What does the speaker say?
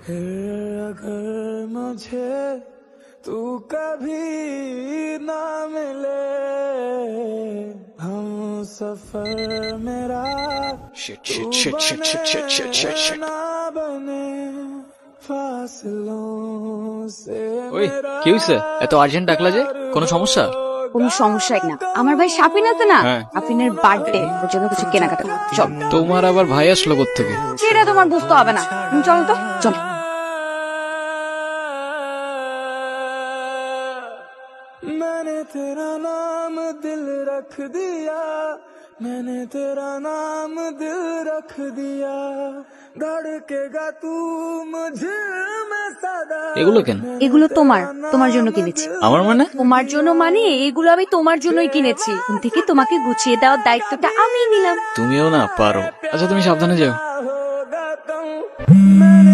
फिर अगर मुझे तू कभी ना मिले हम सफर मेरा ना बने फासलों से ওই কি হইছে? এত আর্জেন্ট ডাকলা যে? কোনো সমস্যা? কোনো সমস্যাই না। আমার ভাই শাপিন আছে না, হ্যাঁ। শাপিনের বার্থডে, ওর জন্য কিছু কেনাকাটা করতে। চল। তোমার আবার ভাই আসলো কোত্থেকে? সেটা তোমার বুঝতে হবে না। চল তো, চল। मैंने तेरा नाम दिल रख दिया, मैंने तेरा नाम दिल रख दिया, धड़केगा तू मुझे में सदा। এগুলো কেন? এগুলো তোমার, তোমার জন্য কিনেছি। আমার মানে? তোমার জন্য মানে এগুলো আমি তোমার জন্যই কিনেছি। এখন থেকে তোমাকে গুছিয়ে দেওয়ার দায়িত্বটা আমিই নিলাম। তুমিও না পারো। আচ্ছা তুমি সাবধানে যাও। होगा तुम